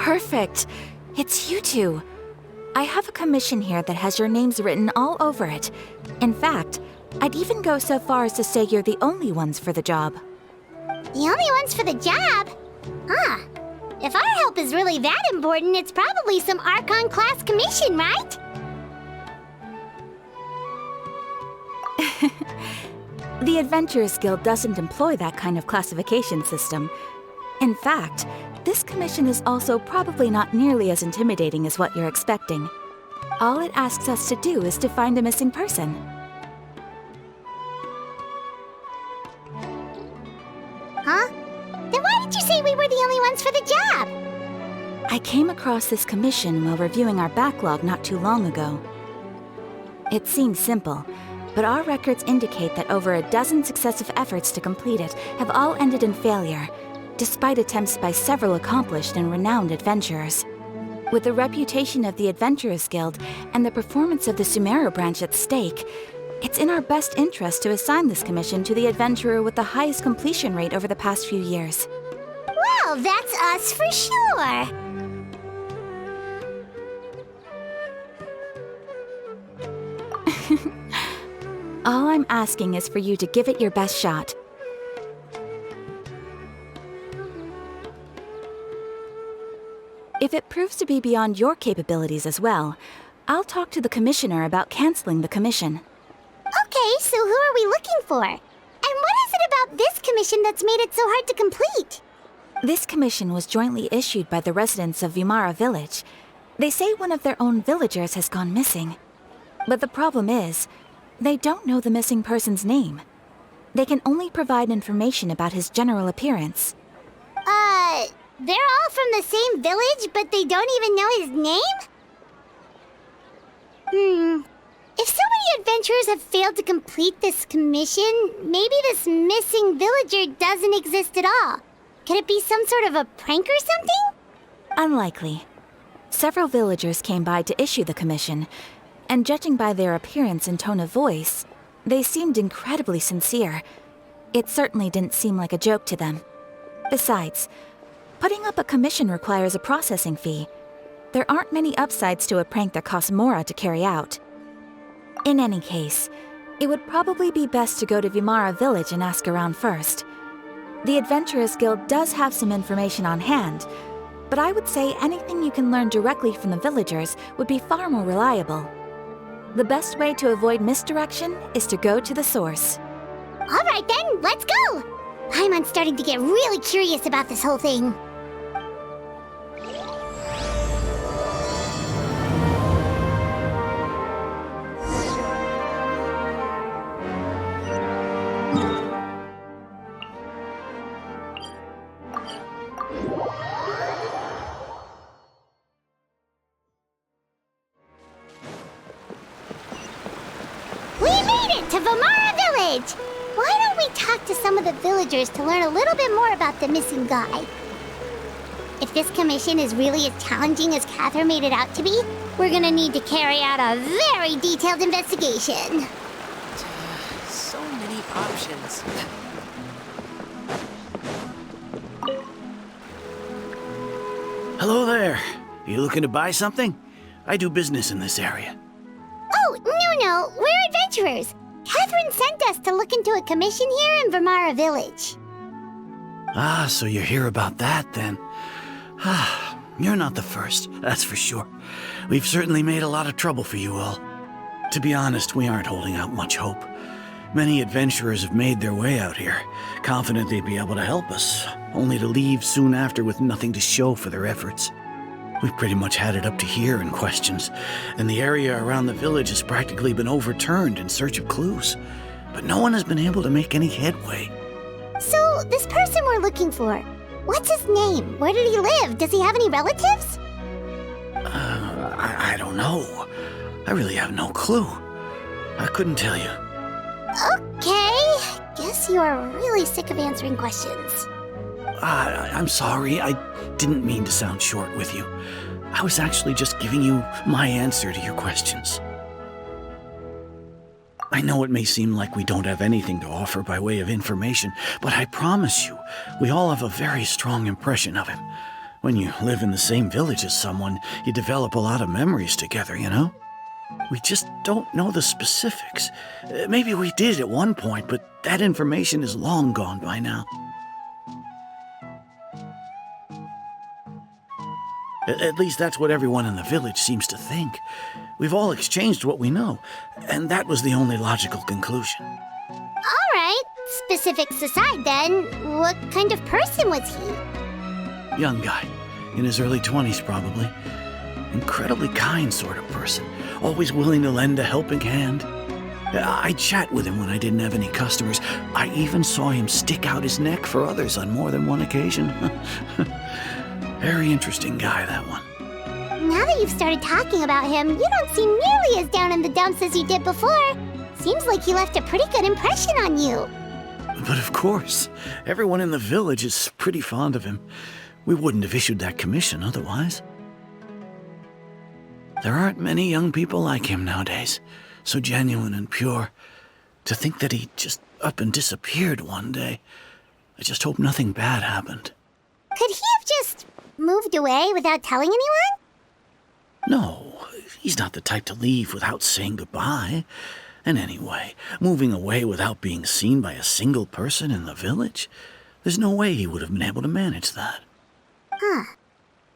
Perfect. It's you two. I have a commission here that has your names written all over it. In fact, I'd even go so far as to say you're the only ones for the job. The only ones for the job? Huh. If our help is really that important, it's probably some Archon class commission, right? The Adventurers Guild doesn't employ that kind of classification system. In fact, this commission is also probably not nearly as intimidating as what you're expecting. All it asks us to do is to find a missing person. Huh? Then why did you say we were the only ones for the job? I came across this commission while reviewing our backlog not too long ago. It seems simple, but our records indicate that over a dozen successive efforts to complete it have all ended in failure, despite attempts by several accomplished and renowned adventurers. With the reputation of the Adventurers Guild and the performance of the Sumeru branch at stake, it's in our best interest to assign this commission to the adventurer with the highest completion rate over the past few years. Well, that's us for sure! All I'm asking is for you to give it your best shot. If it proves to be beyond your capabilities as well, I'll talk to the commissioner about canceling the commission. Okay, so who are we looking for? And what is it about this commission that's made it so hard to complete? This commission was jointly issued by the residents of Vimara Village. They say one of their own villagers has gone missing. But the problem is, they don't know the missing person's name. They can only provide information about his general appearance. They're all from the same village, but they don't even know his name? If so many adventurers have failed to complete this commission, maybe this missing villager doesn't exist at all. Could it be some sort of a prank or something? Unlikely. Several villagers came by to issue the commission, and judging by their appearance and tone of voice, they seemed incredibly sincere. It certainly didn't seem like a joke to them. Besides, putting up a commission requires a processing fee. There aren't many upsides to a prank that costs Mora to carry out. In any case, it would probably be best to go to Vimara Village and ask around first. The Adventurers Guild does have some information on hand, but I would say anything you can learn directly from the villagers would be far more reliable. The best way to avoid misdirection is to go to the source. All right then, let's go! I'm starting to get really curious about this whole thing. To Vimara Village! Why don't we talk to some of the villagers to learn a little bit more about the missing guy? If this commission is really as challenging as Catherine made it out to be, we're gonna need to carry out a very detailed investigation. So many options. Hello there. You looking to buy something? I do business in this area. Oh, no, we're adventurers. Catherine sent us to look into a commission here in Vimara Village. Ah, so you're here about that, then. Ah, you're not the first, that's for sure. We've certainly made a lot of trouble for you all. To be honest, we aren't holding out much hope. Many adventurers have made their way out here, confident they'd be able to help us, only to leave soon after with nothing to show for their efforts. We've pretty much had it up to here in questions, and the area around the village has practically been overturned in search of clues. But no one has been able to make any headway. So, this person we're looking for, what's his name? Where did he live? Does he have any relatives? I don't know. I really have no clue. I couldn't tell you. Okay, guess you are really sick of answering questions. I'm sorry, I didn't mean to sound short with you. I was actually just giving you my answer to your questions. I know it may seem like we don't have anything to offer by way of information, but I promise you, we all have a very strong impression of him. When you live in the same village as someone, you develop a lot of memories together, you know? We just don't know the specifics. Maybe we did at one point, but that information is long gone by now. At least that's what everyone in the village seems to think. We've all exchanged what we know, and that was the only logical conclusion. All right, specifics aside then, what kind of person was he? Young guy, in his early 20s probably. Incredibly kind sort of person, always willing to lend a helping hand. I'd chat with him when I didn't have any customers. I even saw him stick out his neck for others on more than one occasion. Very interesting guy, that one. Now that you've started talking about him, you don't seem nearly as down in the dumps as you did before. Seems like he left a pretty good impression on you. But of course, everyone in the village is pretty fond of him. We wouldn't have issued that commission otherwise. There aren't many young people like him nowadays, so genuine and pure. To think that he just up and disappeared one day. I just hope nothing bad happened. Could he have just moved away without telling anyone? No, he's not the type to leave without saying goodbye. And anyway, moving away without being seen by a single person in the village? There's no way he would have been able to manage that. Huh.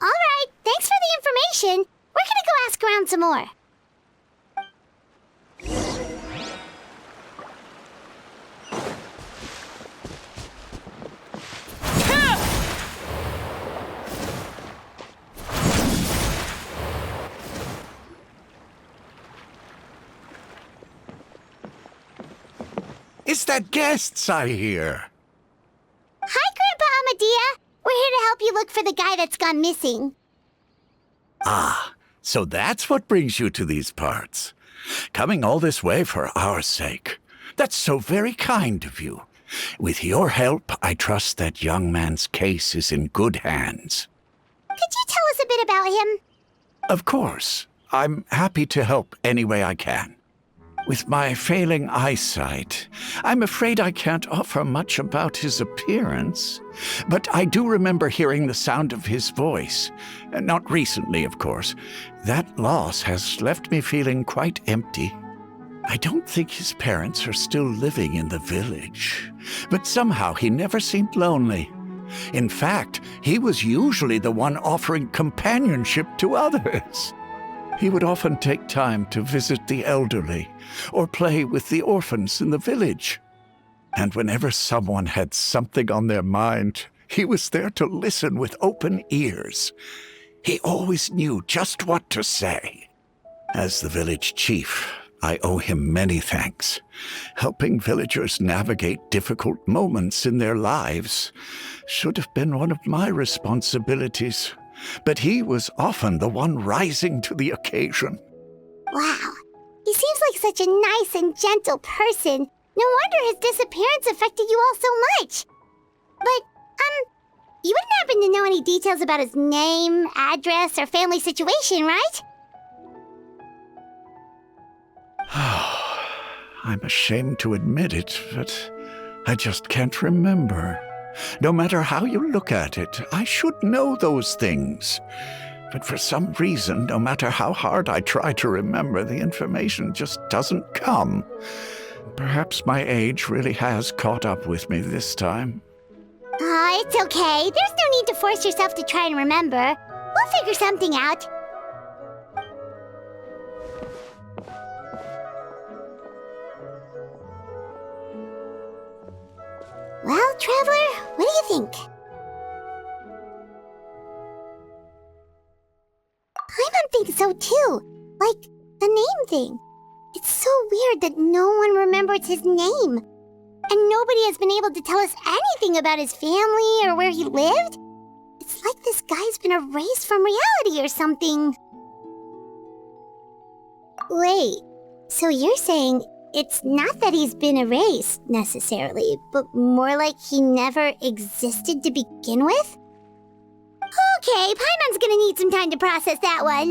All right, thanks for the information. We're gonna go ask around some more. It's that guests I hear. Hi, Grandpa Amadea. We're here to help you look for the guy that's gone missing. Ah, so that's what brings you to these parts. Coming all this way for our sake. That's so very kind of you. With your help, I trust that young man's case is in good hands. Could you tell us a bit about him? Of course. I'm happy to help any way I can. With my failing eyesight, I'm afraid I can't offer much about his appearance. But I do remember hearing the sound of his voice. Not recently, of course. That loss has left me feeling quite empty. I don't think his parents are still living in the village. But somehow he never seemed lonely. In fact, he was usually the one offering companionship to others. He would often take time to visit the elderly or play with the orphans in the village. And whenever someone had something on their mind, he was there to listen with open ears. He always knew just what to say. As the village chief, I owe him many thanks. Helping villagers navigate difficult moments in their lives should have been one of my responsibilities. But he was often the one rising to the occasion. Wow. He seems like such a nice and gentle person. No wonder his disappearance affected you all so much. But, you wouldn't happen to know any details about his name, address, or family situation, right? I'm ashamed to admit it, but I just can't remember. No matter how you look at it, I should know those things. But for some reason, no matter how hard I try to remember, the information just doesn't come. Perhaps my age really has caught up with me this time. It's okay. There's no need to force yourself to try and remember. We'll figure something out. Well, Traveler, what do you think? Paimon thinks so too. Like, the name thing. It's so weird that no one remembers his name. And nobody has been able to tell us anything about his family or where he lived. It's like this guy's been erased from reality or something. Wait, so you're saying it's not that he's been erased, necessarily, but more like he never existed to begin with? Okay, Paimon's gonna need some time to process that one.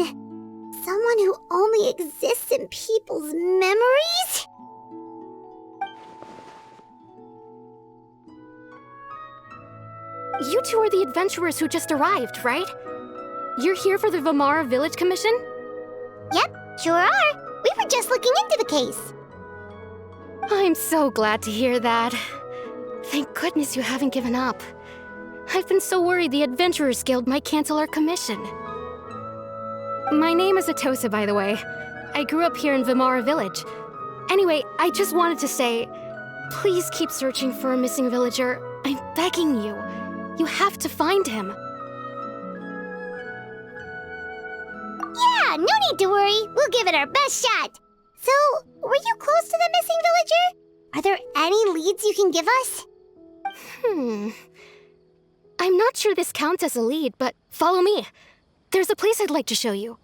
Someone who only exists in people's memories? you two are the adventurers who just arrived, right? You're here for the Vamara Village Commission? Yep, sure are. We were just looking into the case. I'm so glad to hear that. Thank goodness you haven't given up. I've been so worried the Adventurers Guild might cancel our commission. My name is Atosa, by the way. I grew up here in Vamara Village. Anyway, I just wanted to say, please keep searching for a missing villager. I'm begging you. You have to find him. Yeah, no need to worry. We'll give it our best shot. So, were you close to the missing villager? Are there any leads you can give us? I'm not sure this counts as a lead, but follow me. There's a place I'd like to show you.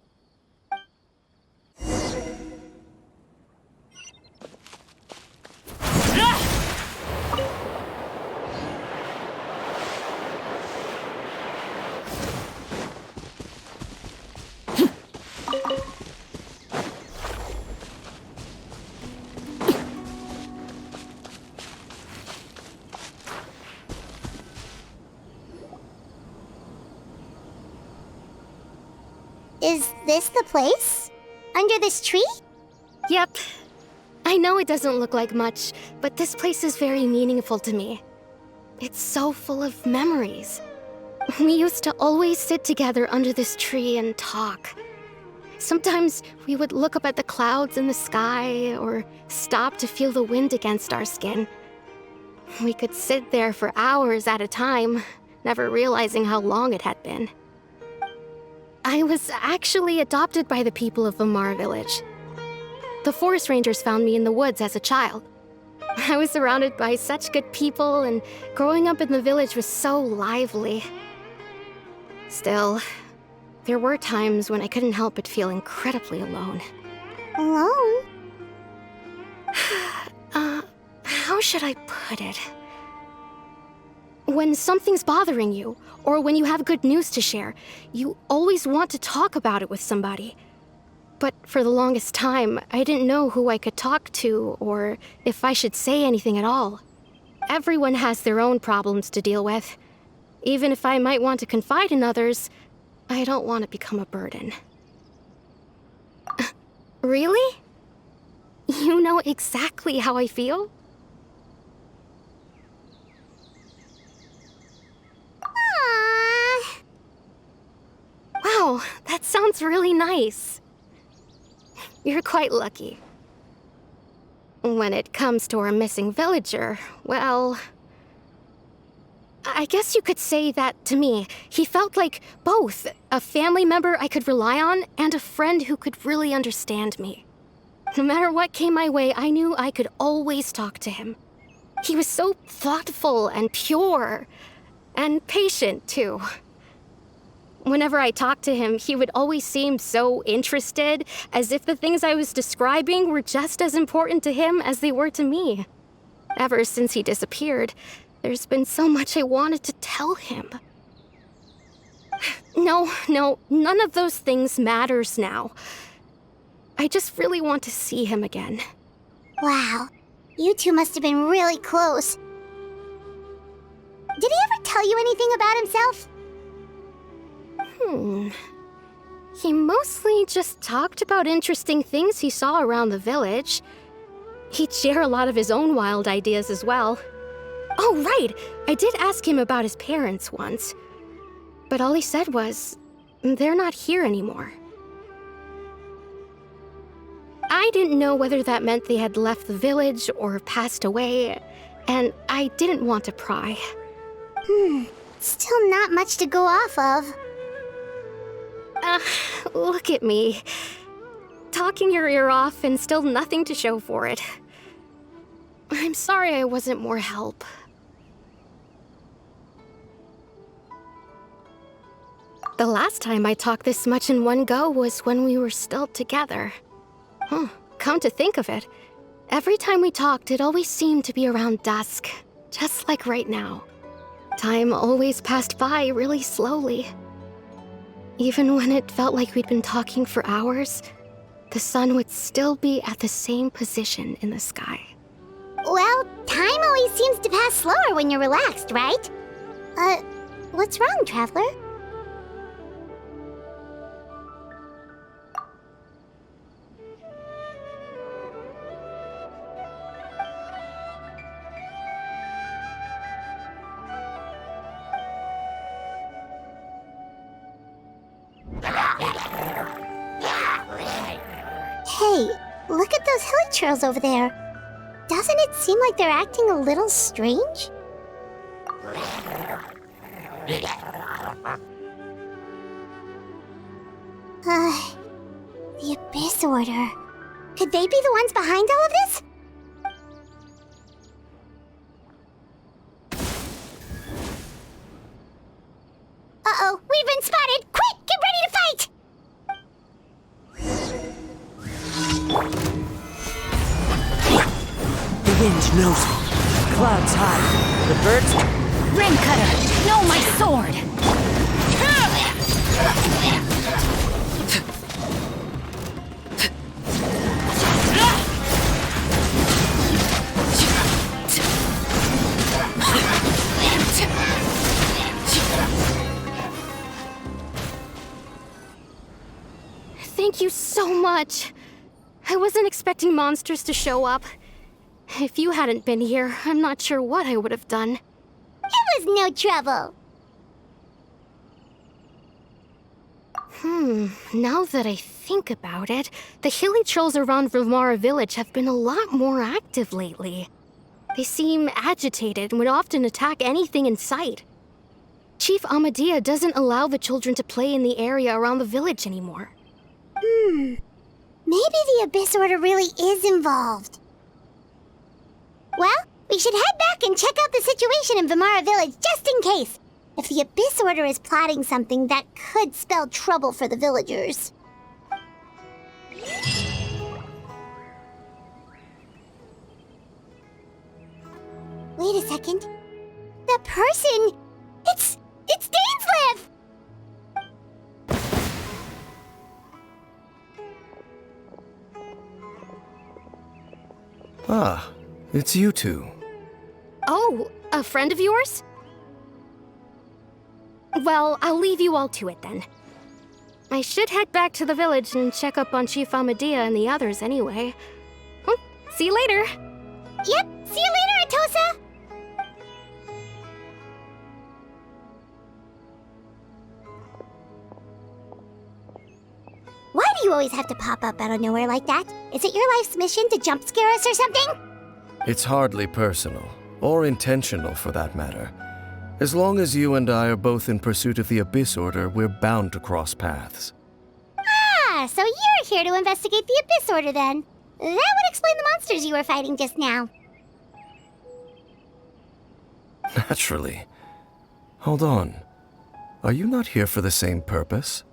Is this the place? Under this tree? Yep. I know it doesn't look like much, but this place is very meaningful to me. It's so full of memories. We used to always sit together under this tree and talk. Sometimes we would look up at the clouds in the sky, or stop to feel the wind against our skin. We could sit there for hours at a time, never realizing how long it had been. I was actually adopted by the people of Vamara Village. The forest rangers found me in the woods as a child. I was surrounded by such good people, and growing up in the village was so lively. Still, there were times when I couldn't help but feel incredibly alone. Alone? How should I put it? When something's bothering you, or when you have good news to share, you always want to talk about it with somebody. But for the longest time, I didn't know who I could talk to, or if I should say anything at all. Everyone has their own problems to deal with. Even if I might want to confide in others, I don't want to become a burden. Really? You know exactly how I feel? Aww. Wow, that sounds really nice. You're quite lucky. When it comes to our missing villager, well, I guess you could say that to me. He felt like both a family member I could rely on and a friend who could really understand me. No matter what came my way, I knew I could always talk to him. He was so thoughtful and pure, and patient too. Whenever I talked to him, he would always seem so interested, as if the things I was describing were just as important to him as they were to me. Ever since he disappeared, there's been so much I wanted to tell him. No, none of those things matters now. I just really want to see him again. Wow, you two must have been really close. Did he ever tell you anything about himself? He mostly just talked about interesting things he saw around the village. He'd share a lot of his own wild ideas as well. Oh, right! I did ask him about his parents once. But all he said was, they're not here anymore. I didn't know whether that meant they had left the village or passed away, and I didn't want to pry. Still not much to go off of. Look at me. Talking your ear off and still nothing to show for it. I'm sorry I wasn't more help. The last time I talked this much in one go was when we were still together. Come to think of it, every time we talked, it always seemed to be around dusk, just like right now. Time always passed by really slowly. Even when it felt like we'd been talking for hours, the sun would still be at the same position in the sky. Well, time always seems to pass slower when you're relaxed, right? What's wrong, Traveler? Hey, look at those hilichurls over there. Doesn't it seem like they're acting a little strange? The Abyss Order. Could they be the ones behind all of this? Uh-oh, we've been spotted! Quick, get ready to fight! The wind knows me. Clouds high. The birds... Rim Cutter, no, my sword! Thank you so much. I wasn't expecting monsters to show up. If you hadn't been here, I'm not sure what I would have done. It was no trouble. Now that I think about it, the hilichurls around Vimara village have been a lot more active lately. They seem agitated and would often attack anything in sight. Chief Amadea doesn't allow the children to play in the area around the village anymore. Maybe the Abyss Order really is involved. Well, we should head back and check out the situation in Vimara village just in case. If the Abyss Order is plotting something that could spell trouble for the villagers. Wait a second. That person... It's Dainslev! Ah, it's you two. Oh, a friend of yours? Well, I'll leave you all to it then. I should head back to the village and check up on Chief Amadea and the others anyway. Well, see you later. Yep, see you later, Atosa! Why do you always have to pop up out of nowhere like that? Is it your life's mission to jump scare us or something? It's hardly personal, or intentional for that matter. As long as you and I are both in pursuit of the Abyss Order, we're bound to cross paths. Ah, so you're here to investigate the Abyss Order then. That would explain the monsters you were fighting just now. Naturally. Hold on. Are you not here for the same purpose?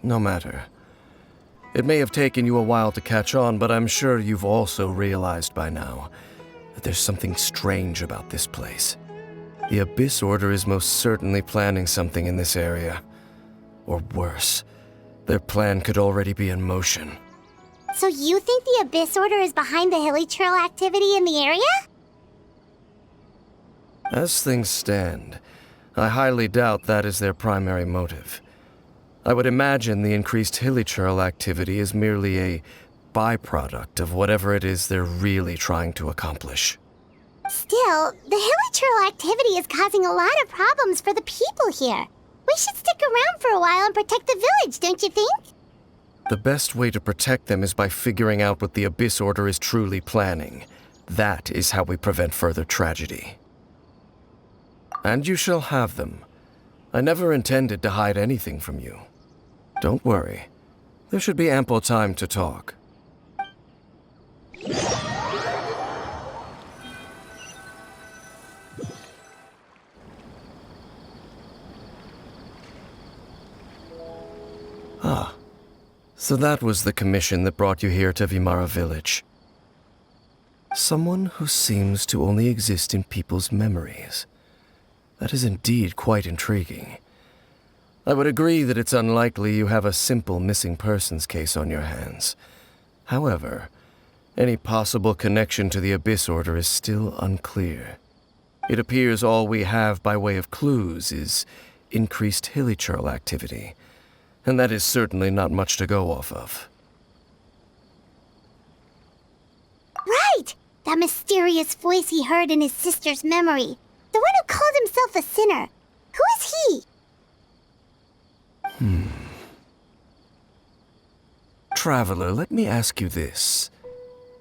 No matter. It may have taken you a while to catch on, but I'm sure you've also realized by now that there's something strange about this place. The Abyss Order is most certainly planning something in this area. Or worse, their plan could already be in motion. So you think the Abyss Order is behind the hilichurl activity in the area? As things stand, I highly doubt that is their primary motive. I would imagine the increased hilichurl activity is merely a byproduct of whatever it is they're really trying to accomplish. Still, the hilichurl activity is causing a lot of problems for the people here. We should stick around for a while and protect the village, don't you think? The best way to protect them is by figuring out what the Abyss Order is truly planning. That is how we prevent further tragedy. And you shall have them. I never intended to hide anything from you. Don't worry. There should be ample time to talk. Ah, so that was the commission that brought you here to Vimara village. Someone who seems to only exist in people's memories. That is indeed quite intriguing. I would agree that it's unlikely you have a simple missing persons case on your hands. However, any possible connection to the Abyss Order is still unclear. It appears all we have by way of clues is increased hilichurl activity, and that is certainly not much to go off of. Right! That mysterious voice he heard in his sister's memory. The one who called himself a sinner. Who is he? Traveler, let me ask you this.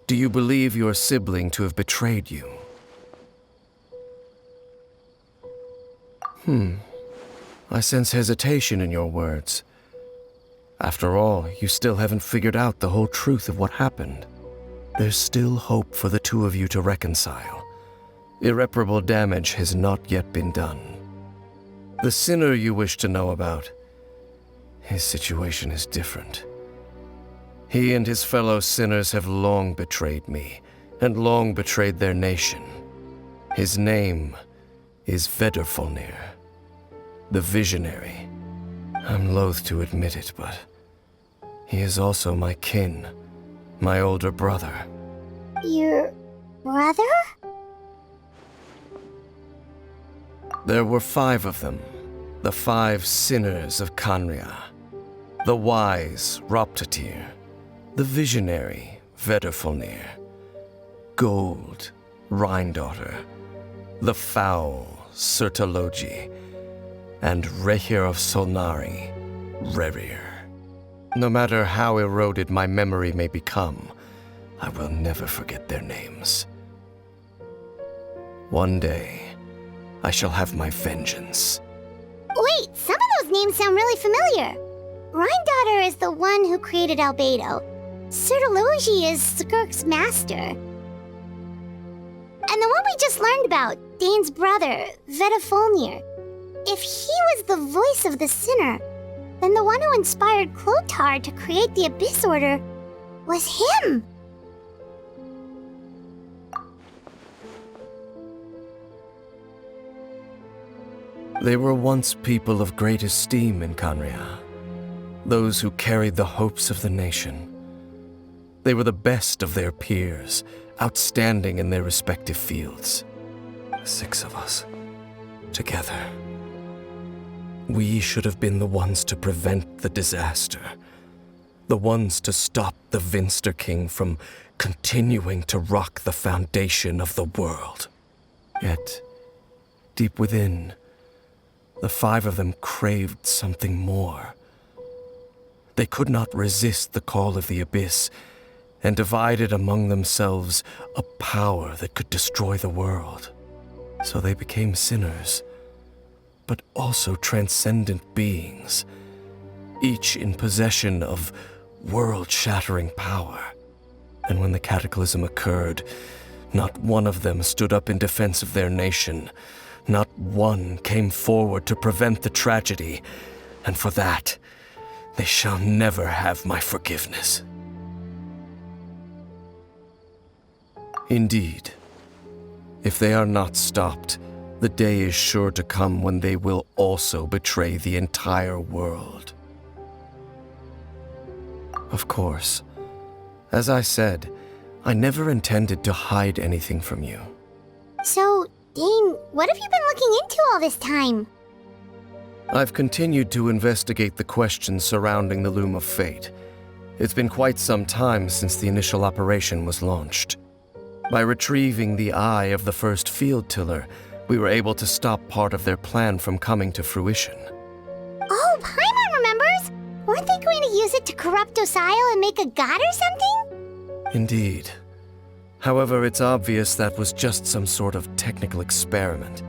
Do you believe your sibling to have betrayed you? I sense hesitation in your words. After all, you still haven't figured out the whole truth of what happened. There's still hope for the two of you to reconcile. Irreparable damage has not yet been done. The sinner you wish to know about, his situation is different. He and his fellow sinners have long betrayed me, and long betrayed their nation. His name is Vedrfolnir, the Visionary. I'm loath to admit it, but he is also my kin, my older brother. Your brother? There were 5 of them, the 5 sinners of Khaenri'ah. The wise Roptatyr, the visionary Vedrfolnir, Gold Rhindaughter, the foul Sertologi, and Rehir of Solnari, Rerir. No matter how eroded my memory may become, I will never forget their names. One day, I shall have my vengeance. Wait, some of those names sound really familiar. Rhindaughter is the one who created Albedo. Sertologi is Skirk's master. And the one we just learned about, Dane's brother, Vedrfolnir. If he was the voice of the sinner, then the one who inspired Clothar to create the Abyss Order was him. They were once people of great esteem in Khaenri'ah, those who carried the hopes of the nation. They were the best of their peers, outstanding in their respective fields. 6 of us, together. We should have been the ones to prevent the disaster, the ones to stop the Vinster King from continuing to rock the foundation of the world. Yet, deep within, the 5 of them craved something more. They could not resist the call of the Abyss, and divided among themselves a power that could destroy the world. So they became sinners, but also transcendent beings, each in possession of world-shattering power. And when the cataclysm occurred, not one of them stood up in defense of their nation. Not one came forward to prevent the tragedy, and for that, they shall never have my forgiveness. Indeed, if they are not stopped, the day is sure to come when they will also betray the entire world. Of course, as I said, I never intended to hide anything from you. So, Dane, what have you been looking into all this time? I've continued to investigate the questions surrounding the Loom of Fate. It's been quite some time since the initial operation was launched. By retrieving the eye of the first field tiller, we were able to stop part of their plan from coming to fruition. Oh, Paimon remembers! Weren't they going to use it to corrupt Dosile and make a god or something? Indeed. However, it's obvious that was just some sort of technical experiment.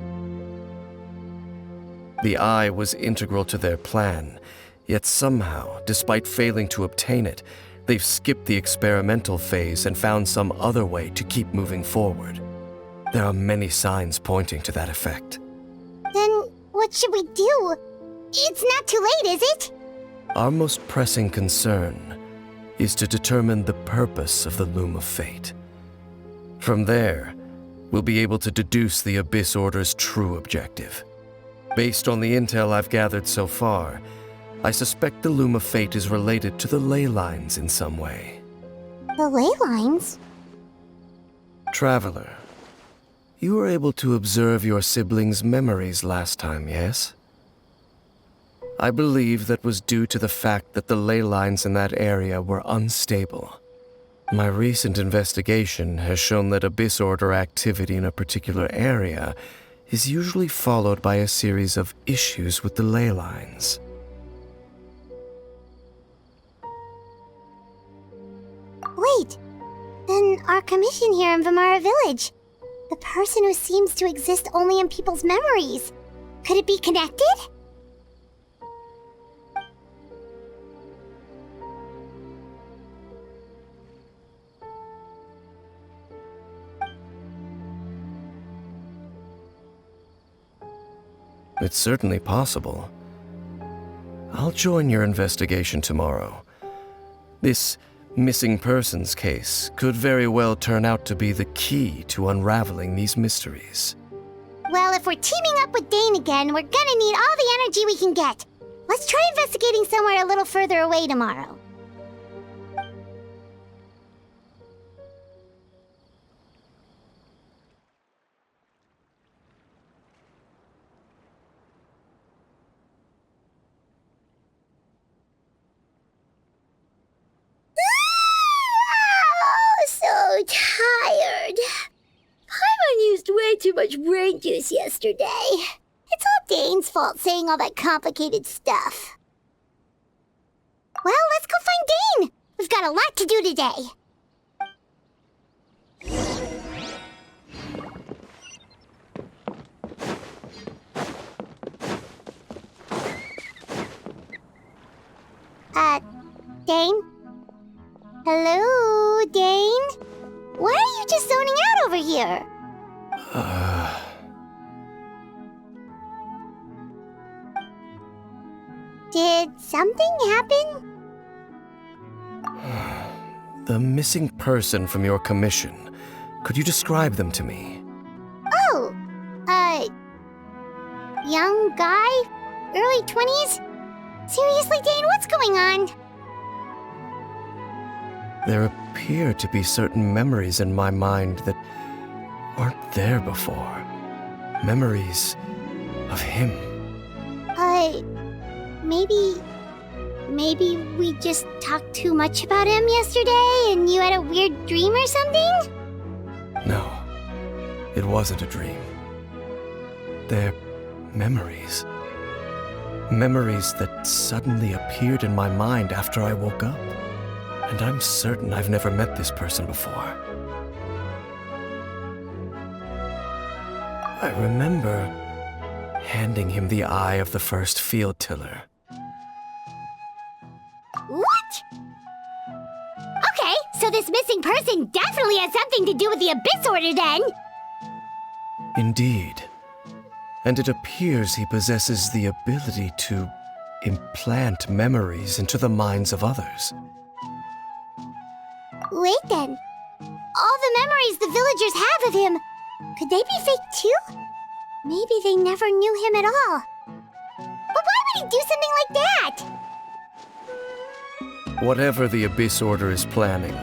The eye was integral to their plan, yet somehow, despite failing to obtain it, they've skipped the experimental phase and found some other way to keep moving forward. There are many signs pointing to that effect. Then, what should we do? It's not too late, is it? Our most pressing concern is to determine the purpose of the Loom of Fate. From there, we'll be able to deduce the Abyss Order's true objective. Based on the intel I've gathered so far, I suspect the Loom of Fate is related to the ley lines in some way. The ley lines? Traveler, You were able to observe your siblings' memories last time, yes? I believe that was due to the fact that the ley lines in that area were unstable. My recent investigation has shown that Abyss Order activity in a particular area is usually followed by a series of issues with the ley lines. Wait, then our commission here in Vamara Village, the person who seems to exist only in people's memories, could it be connected? It's certainly possible. I'll join your investigation tomorrow. This missing persons case could very well turn out to be the key to unraveling these mysteries. Well, if we're teaming up with Dane again, we're gonna need all the energy we can get. Let's try investigating somewhere a little further away tomorrow. So tired. Paimon used way too much brain juice yesterday. It's all Dane's fault saying all that complicated stuff. Well, let's go find Dane. We've got a lot to do today. Dane? Hello, Dane? Why are you just zoning out over here? Did something happen? The missing person from your commission. Could you describe them to me? Oh, young guy? Early 20s? Seriously, Dane, what's going on? There appear to be certain memories in my mind that aren't there before. Memories of him. Maybe we just talked too much about him yesterday and you had a weird dream or something? No, it wasn't a dream. They're memories. Memories that suddenly appeared in my mind after I woke up. And I'm certain I've never met this person before. I remember handing him the eye of the first field tiller. What? Okay, so this missing person definitely has something to do with the Abyss Order then! Indeed. And it appears he possesses the ability to implant memories into the minds of others. Wait then. All the memories the villagers have of him, could they be fake too? Maybe they never knew him at all. But why would he do something like that? Whatever the Abyss Order is planning,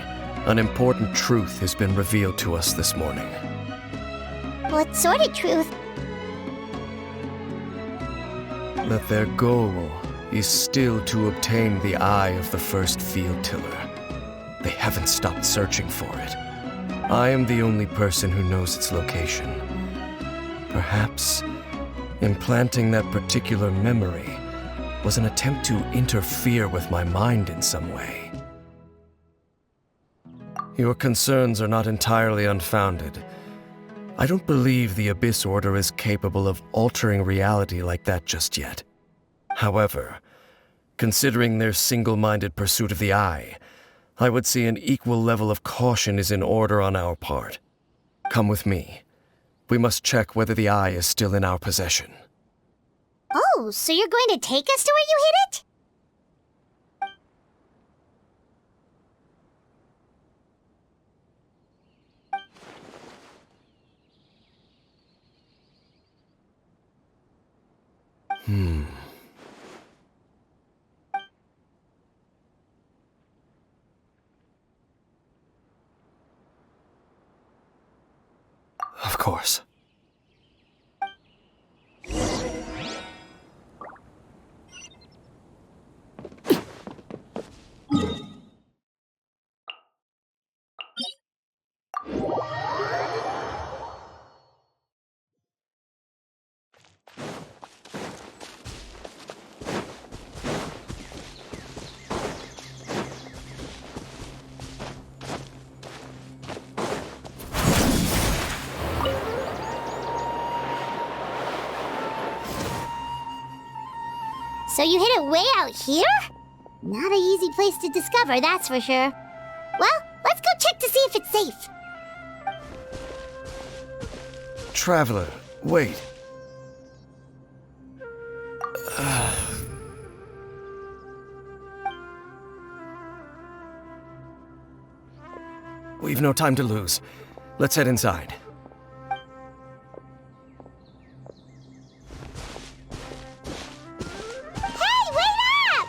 an important truth has been revealed to us this morning. What sort of truth? That their goal is still to obtain the eye of the first field tiller. They haven't stopped searching for it. I am the only person who knows its location. Perhaps implanting that particular memory was an attempt to interfere with my mind in some way. Your concerns are not entirely unfounded. I don't believe the Abyss Order is capable of altering reality like that just yet. However, considering their single-minded pursuit of the eye, I would say an equal level of caution is in order on our part. Come with me. We must check whether the eye is still in our possession. Oh, so you're going to take us to where you hid it? Of course. So you hid it way out here? Not an easy place to discover, that's for sure. Well, let's go check to see if it's safe. Traveler, wait. We've no time to lose. Let's head inside. Hey, wait up!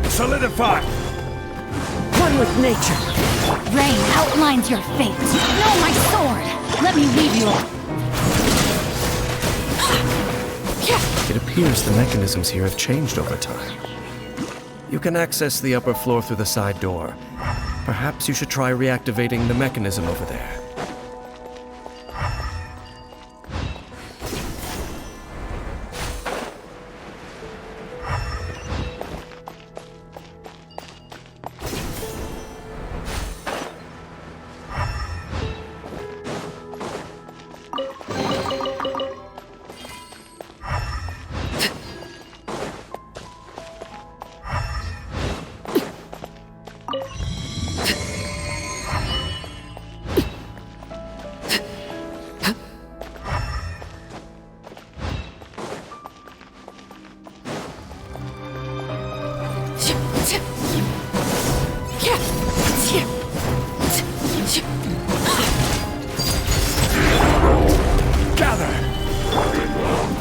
Solidify! One with nature. Rain outlines your fate. No, my sword! Let me leave you. It appears the mechanisms here have changed over time. You can access the upper floor through the side door. Perhaps you should try reactivating the mechanism over there.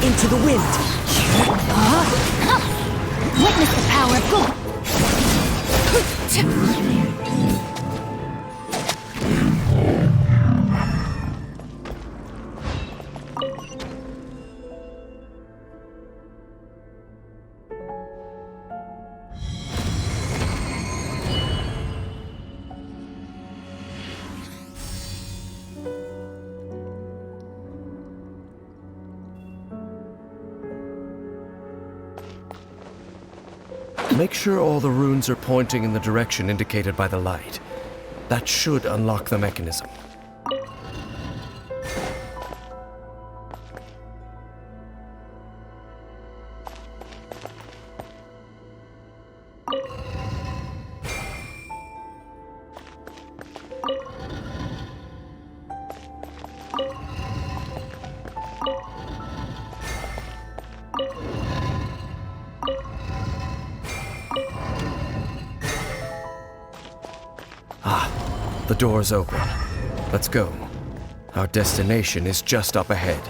Into the wind. Witness the power of God. Make sure all the runes are pointing in the direction indicated by the light. That should unlock the mechanism. The door's open. Let's go. Our destination is just up ahead.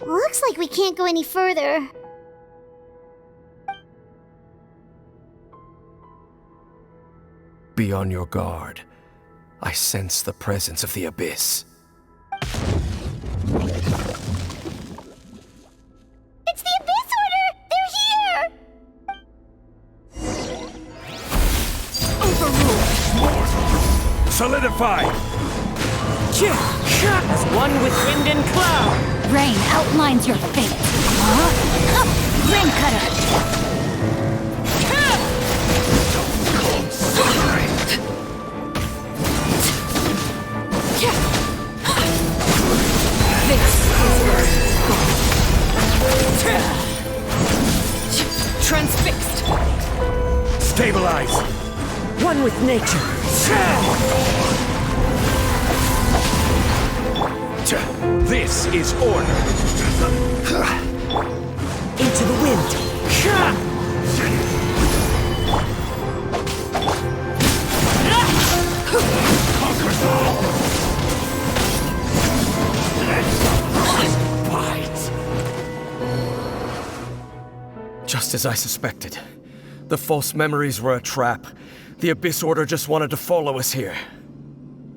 Looks like we can't go any further. Be on your guard. I sense the presence of the Abyss. It's the Abyss Order! They're here! Solidify! As one with wind and cloud! Rain outlines your fate. Huh? Rain cutter! Transfixed! Stabilize! One with nature! This is order! Into the wind! Conquers all! Just as I suspected. The false memories were a trap. The Abyss Order just wanted to follow us here.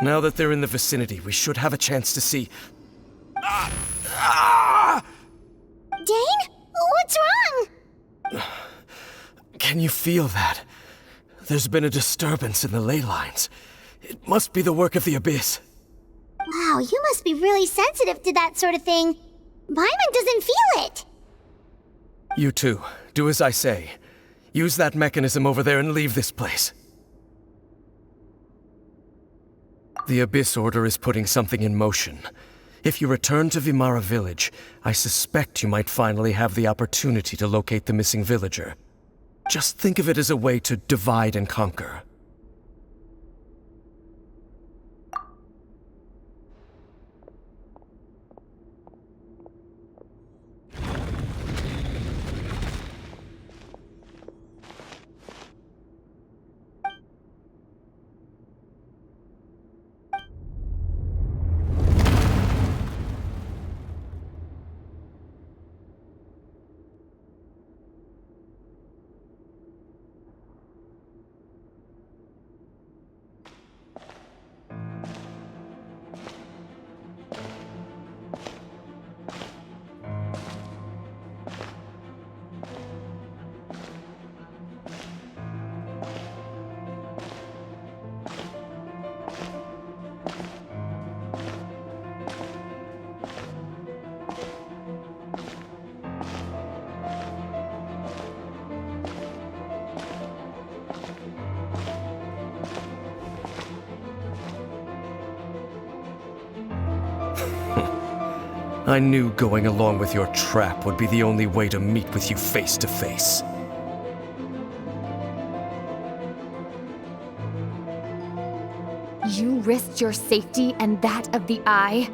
Now that they're in the vicinity, we should have a chance to see... Dane? What's wrong? Can you feel that? There's been a disturbance in the ley lines. It must be the work of the Abyss. Wow, you must be really sensitive to that sort of thing. Paimon doesn't feel it. You too. Do as I say. Use that mechanism over there and leave this place. The Abyss Order is putting something in motion. If you return to Vimara Village, I suspect you might finally have the opportunity to locate the missing villager. Just think of it as a way to divide and conquer. I knew going along with your trap would be the only way to meet with you face to face. You risked your safety and that of the Eye?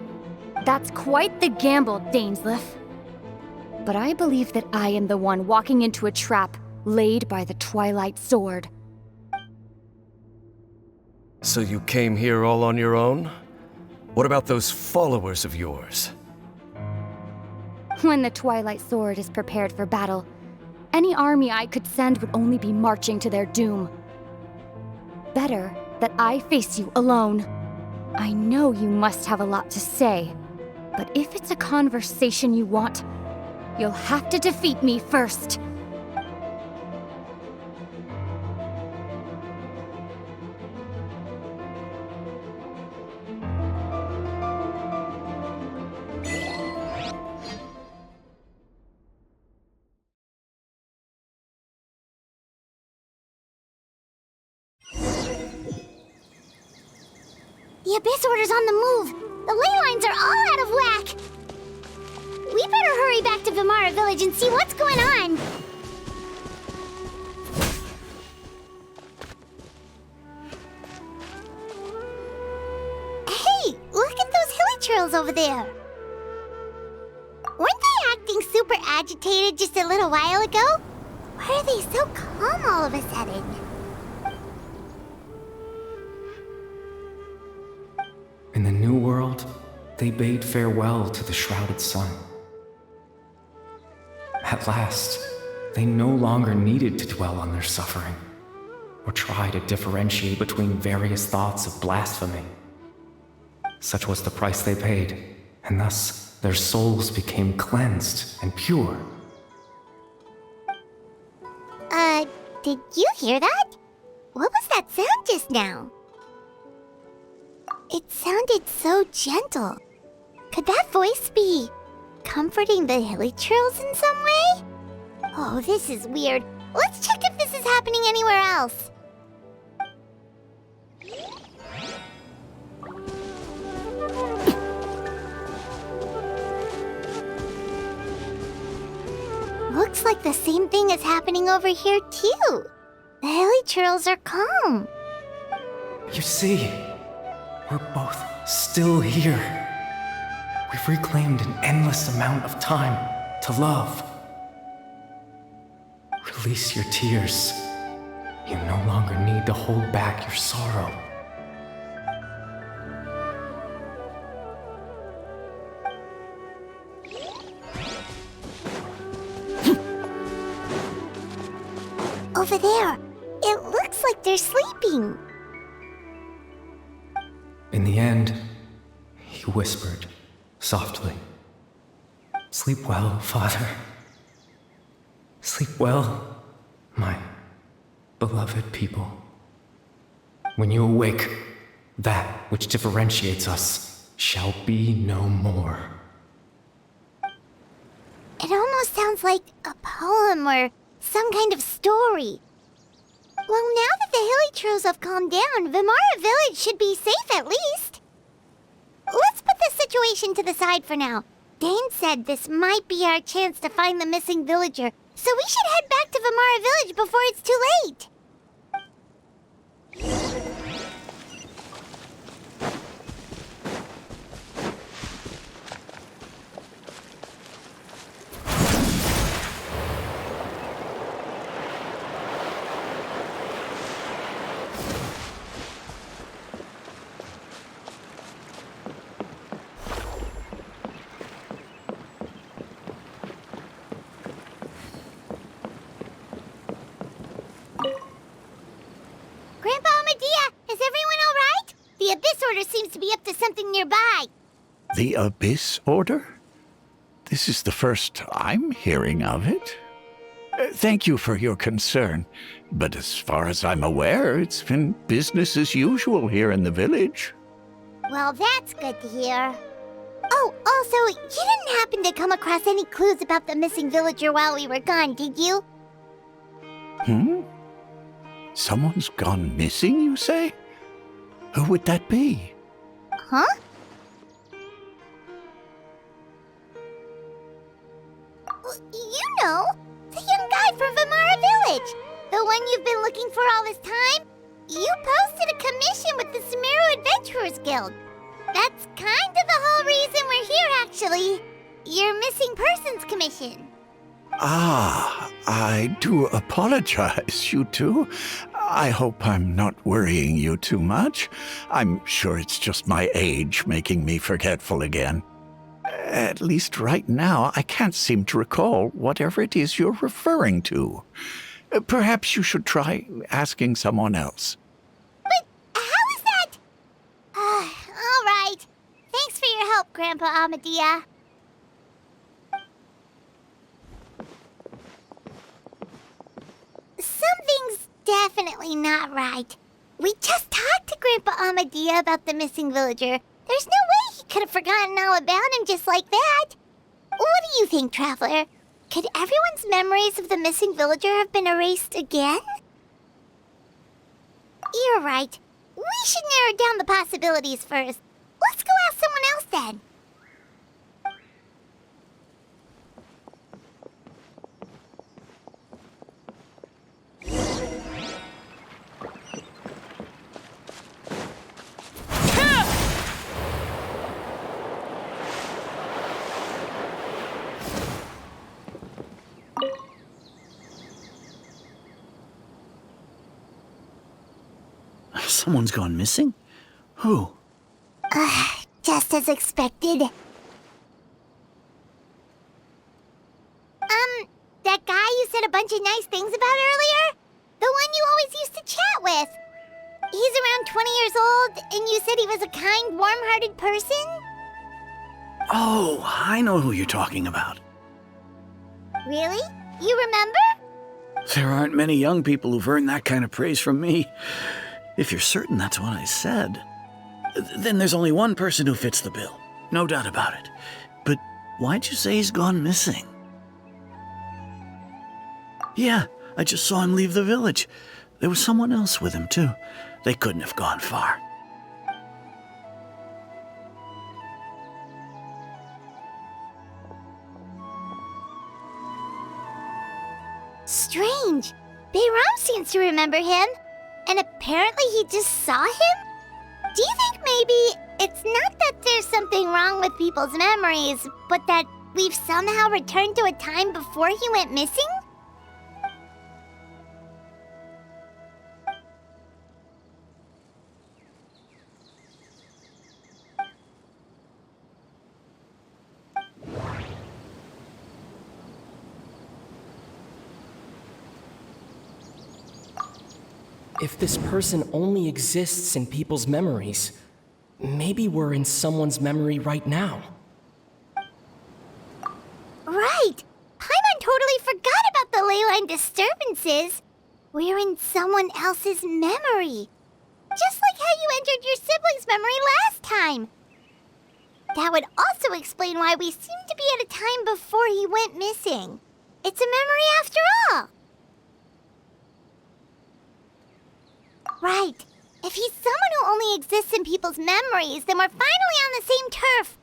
That's quite the gamble, Dainsleif. But I believe that I am the one walking into a trap laid by the Twilight Sword. So you came here all on your own? What about those followers of yours? When the Twilight Sword is prepared for battle, any army I could send would only be marching to their doom. Better that I face you alone. I know you must have a lot to say, but if it's a conversation you want, you'll have to defeat me first. The Abyss Order's on the move. The ley lines are all out of whack. We better hurry back to Vimara Village and see what's going on. Hey, look at those hilly churls over there. Weren't they acting super agitated just a little while ago? Why are they so calm all of a sudden? In the New World, they bade farewell to the shrouded sun. At last, they no longer needed to dwell on their suffering. or try to differentiate between various thoughts of blasphemy. Such was the price they paid, and thus their souls became cleansed and pure. Did you hear that? What was that sound just now? It sounded so gentle. Could that voice be comforting the hilichurls in some way? Oh, this is weird. Let's check if this is happening anywhere else. Looks like the same thing is happening over here too. The hilichurls are calm. You see, we're both still here. We've reclaimed an endless amount of time to love. Release your tears. You no longer need to hold back your sorrow. Over there, it looks like they're sleeping. In the end, he whispered softly, "Sleep well, Father. Sleep well, my beloved people. When you awake, that which differentiates us shall be no more." It almost sounds like a poem or some kind of story. Well, now that the hilichurls have calmed down, Vimara Village should be safe at least. Let's put this situation to the side for now. Dane said this might be our chance to find the missing villager, so we should head back to Vimara Village before it's too late. Grandpa Medea, is everyone all right? The Abyss Order seems to be up to something nearby. The Abyss Order? This is the first I'm hearing of it. Thank you for your concern, but as far as I'm aware, it's been business as usual here in the village. Well, that's good to hear. Oh, also, you didn't happen to come across any clues about the missing villager while we were gone, did you? Someone's gone missing, you say? Who would that be? Huh? You know, the young guy from Vimara Village. The one you've been looking for all this time. You posted a commission with the Sumeru Adventurers Guild. That's kind of the whole reason we're here, actually. Your missing persons commission. Ah, I do apologize, you two. I hope I'm not worrying you too much. I'm sure it's just my age making me forgetful again. At least right now, I can't seem to recall whatever it is you're referring to. Perhaps you should try asking someone else. But how is that? All right. Thanks for your help, Grandpa Amadea. Something's definitely not right. We just talked to Grandpa Amadea about the missing villager. There's no way he could have forgotten all about him just like that. What do you think, Traveler? Could everyone's memories of the missing villager have been erased again? You're right. We should narrow down the possibilities first. Let's go ask someone else then. Someone's gone missing? Who? Just as expected. That guy you said a bunch of nice things about earlier? The one you always used to chat with. He's around 20 years old, and you said he was a kind, warm-hearted person? Oh, I know who you're talking about. Really? You remember? There aren't many young people who've earned that kind of praise from me. If you're certain that's what I said, then there's only one person who fits the bill. No doubt about it. But why'd you say he's gone missing? Yeah, I just saw him leave the village. There was someone else with him, too. They couldn't have gone far. Strange. Bayram seems to remember him, and apparently he just saw him? Do you think maybe it's not that there's something wrong with people's memories, but that we've somehow returned to a time before he went missing? If this person only exists in people's memories, maybe we're in someone's memory right now. Right! Paimon totally forgot about the ley line disturbances. We're in someone else's memory. Just like how you entered your sibling's memory last time. That would also explain why we seem to be at a time before he went missing. It's a memory after all. Right. If he's someone who only exists in people's memories, then we're finally on the same turf.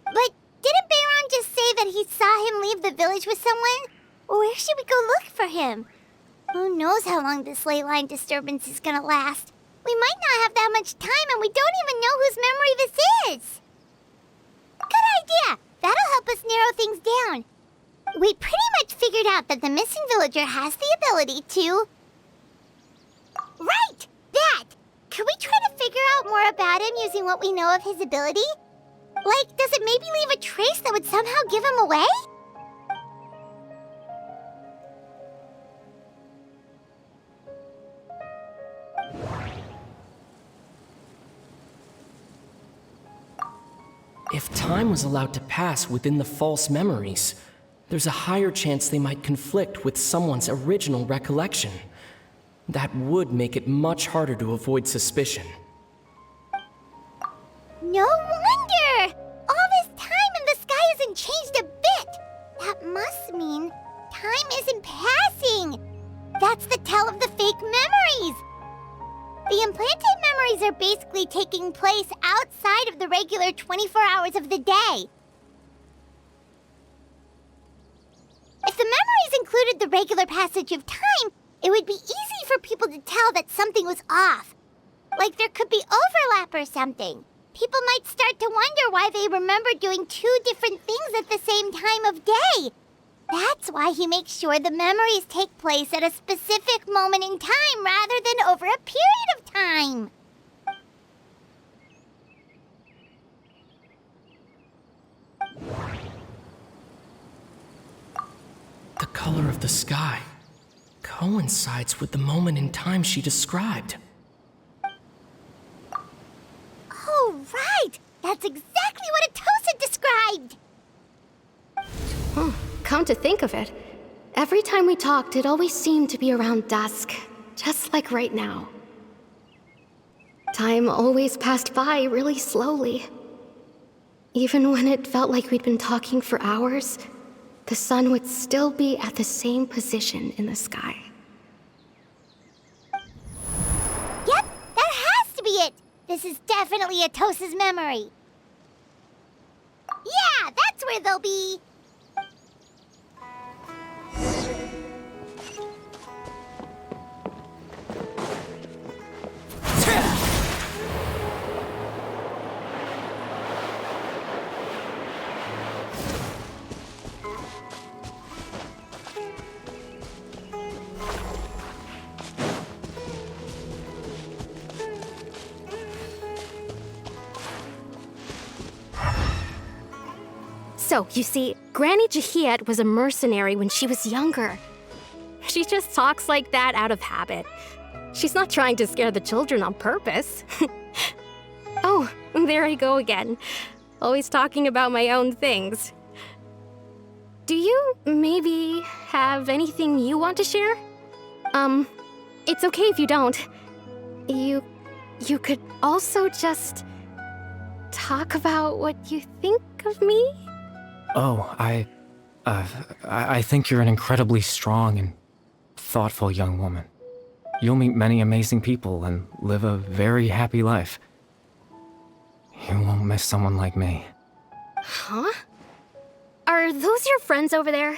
But didn't Bayron just say that he saw him leave the village with someone? Where should we go look for him? Who knows how long this ley line disturbance is gonna last? We might not have that much time, and we don't even know whose memory this is. Good idea! That'll help us narrow things down. We pretty much figured out that the missing villager has the ability to... Right! That! Could we try to figure out more about him using what we know of his ability? Like, does it maybe leave a trace that would somehow give him away? If time was allowed to pass within the false memories, there's a higher chance they might conflict with someone's original recollection. That would make it much harder to avoid suspicion. No wonder! All this time and the sky hasn't changed a bit! That must mean time isn't passing! That's the tell of the fake memories! The implanted memories are basically taking place outside of the regular 24 hours of the day. If the memories included the regular passage of time, it would be easy for people to tell that something was off. Like there could be overlap or something. People might start to wonder why they remember doing two different things at the same time of day. That's why he makes sure the memories take place at a specific moment in time rather than over a period of time. The color of the sky coincides with the moment in time she described. Oh, right! That's exactly what Atosa described! Come to think of it, every time we talked, it always seemed to be around dusk, just like right now. Time always passed by really slowly. Even when it felt like we'd been talking for hours, the sun would still be at the same position in the sky. Yep, that has to be it! This is definitely Atosa's memory. Yeah, that's where they'll be! So, you see, Granny Jahiet was a mercenary when she was younger. She just talks like that out of habit. She's not trying to scare the children on purpose. Oh, there I go again. Always talking about my own things. Do you maybe have anything you want to share? It's okay if you don't. You could also just talk about what you think of me? Oh, I think you're an incredibly strong and thoughtful young woman. You'll meet many amazing people and live a very happy life. You won't miss someone like me. Huh? Are those your friends over there?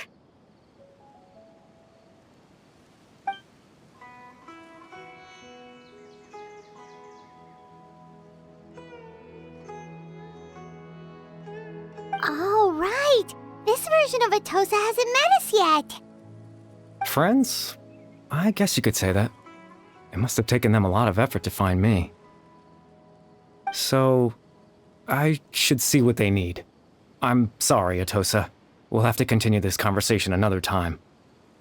Oh, right! This version of Atosa hasn't met us yet! Friends? I guess you could say that. It must have taken them a lot of effort to find me. So, I should see what they need. I'm sorry, Atosa. We'll have to continue this conversation another time.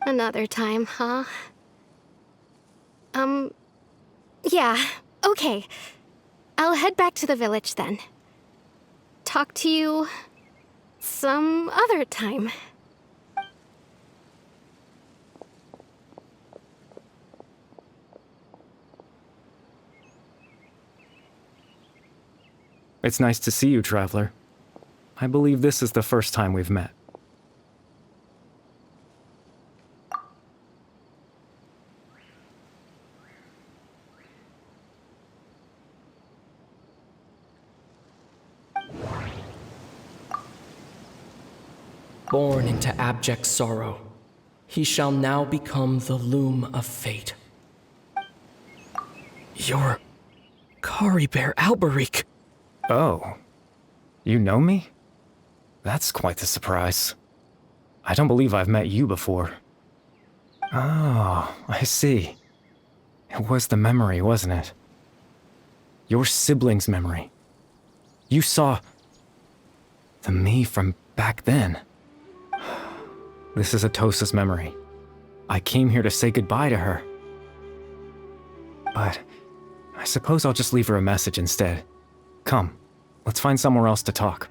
Another time, huh? Yeah, okay. I'll head back to the village then. Talk to you some other time. It's nice to see you, Traveler. I believe this is the first time we've met. Born into abject sorrow, he shall now become the loom of fate. You're Kari Bear Alberic. Oh. You know me? That's quite the surprise. I don't believe I've met you before. Oh, I see. It was the memory, wasn't it? Your sibling's memory. You saw the me from back then. This is Atosa's memory. I came here to say goodbye to her. But I suppose I'll just leave her a message instead. Come, let's find somewhere else to talk.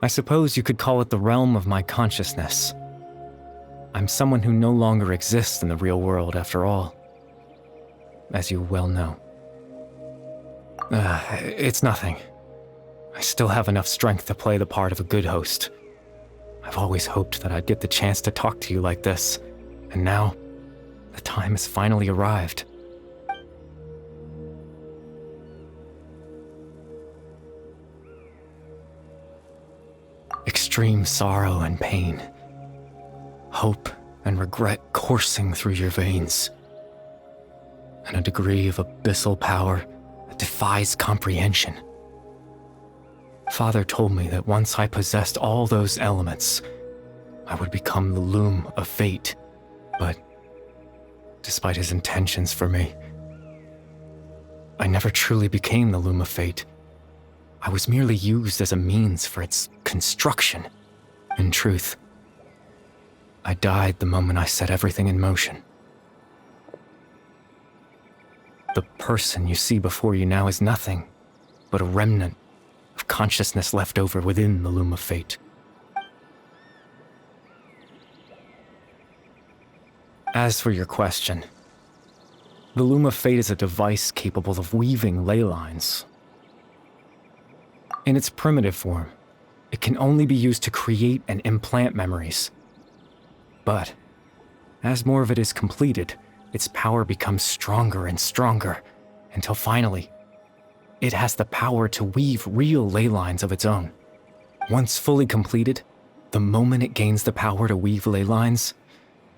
I suppose you could call it the realm of my consciousness. I'm someone who no longer exists in the real world, after all. As you well know. It's nothing. I still have enough strength to play the part of a good host. I've always hoped that I'd get the chance to talk to you like this, and now, the time has finally arrived. Extreme sorrow and pain, hope and regret coursing through your veins, and a degree of abyssal power that defies comprehension. Father told me that once I possessed all those elements, I would become the loom of fate, but despite his intentions for me, I never truly became the loom of fate. I was merely used as a means for its construction. In truth, I died the moment I set everything in motion. The person you see before you now is nothing but a remnant of consciousness left over within the loom of fate. As for your question, the loom of fate is a device capable of weaving ley lines. In its primitive form, it can only be used to create and implant memories. But as more of it is completed, its power becomes stronger and stronger, until finally, it has the power to weave real ley lines of its own. Once fully completed, the moment it gains the power to weave ley lines,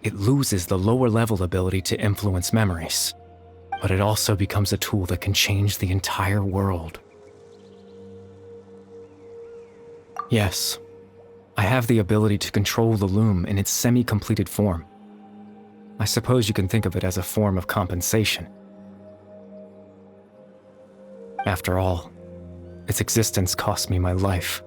it loses the lower-level ability to influence memories. But it also becomes a tool that can change the entire world. Yes, I have the ability to control the loom in its semi-completed form. I suppose you can think of it as a form of compensation. After all, its existence cost me my life.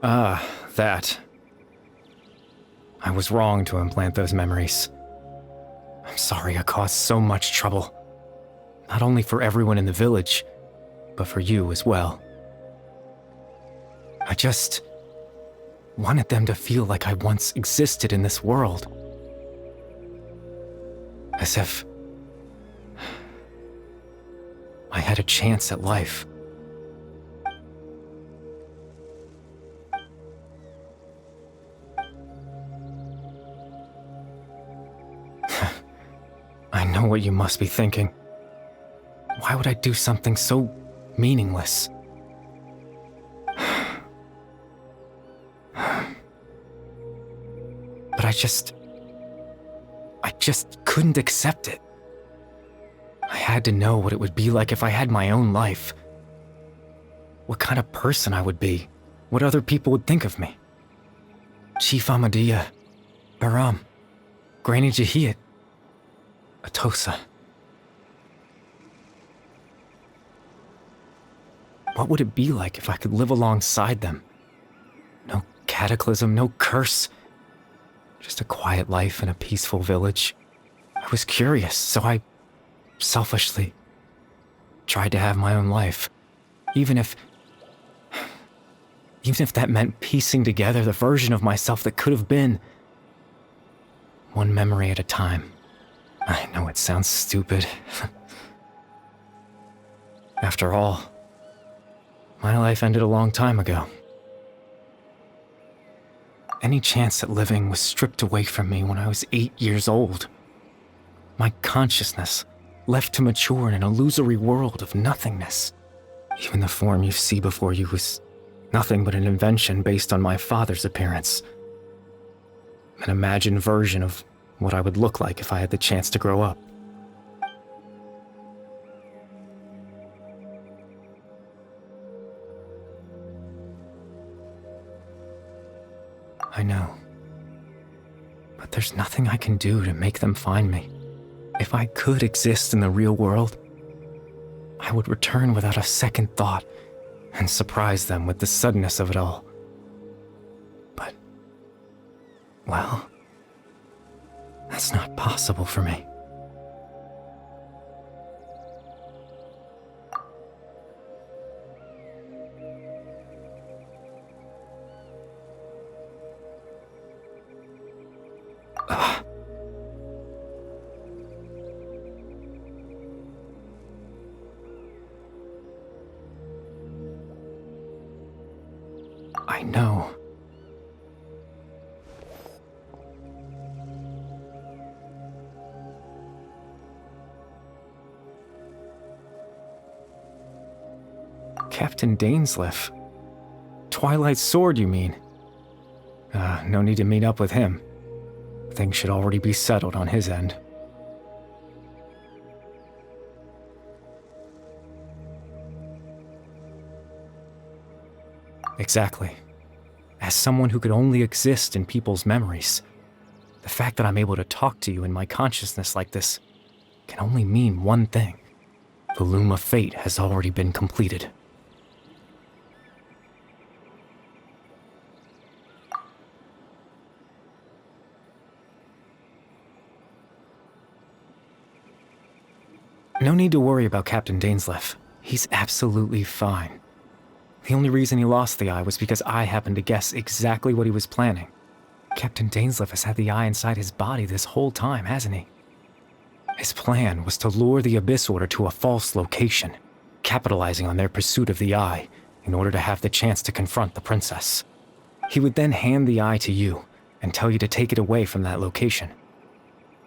Ah, that. I was wrong to implant those memories. I'm sorry I caused so much trouble. Not only for everyone in the village, but for you as well. I just wanted them to feel like I once existed in this world. As if I had a chance at life. I know what you must be thinking. Why would I do something so meaningless? But I just couldn't accept it. I had to know what it would be like if I had my own life. What kind of person I would be. What other people would think of me. Chief Ahmadiyya, Baram, Granny Jahiyat, Atosa. What would it be like if I could live alongside them? No cataclysm, no curse. Just a quiet life in a peaceful village. I was curious, so I selfishly tried to have my own life. Even if that meant piecing together the version of myself that could have been. One memory at a time. I know it sounds stupid. After all, my life ended a long time ago. Any chance at living was stripped away from me when I was 8 years old. My consciousness left to mature in an illusory world of nothingness. Even the form you see before you was nothing but an invention based on my father's appearance. An imagined version of what I would look like if I had the chance to grow up. I know. But there's nothing I can do to make them find me. If I could exist in the real world, I would return without a second thought and surprise them with the suddenness of it all. But, well, that's not possible for me. I know. Captain Dainsleif. Twilight's sword, you mean? No need to meet up with him. Things should already be settled on his end. Exactly. As someone who could only exist in people's memories, The fact that I'm able to talk to you in my consciousness like this can only mean one thing. The loom of fate has already been completed. No need to worry about Captain Dainsleif. He's absolutely fine. The only reason he lost the eye was because I happened to guess exactly what he was planning. Captain Dainsleif has had the eye inside his body this whole time, hasn't he? His plan was to lure the Abyss Order to a false location, capitalizing on their pursuit of the eye in order to have the chance to confront the princess. He would then hand the eye to you and tell you to take it away from that location.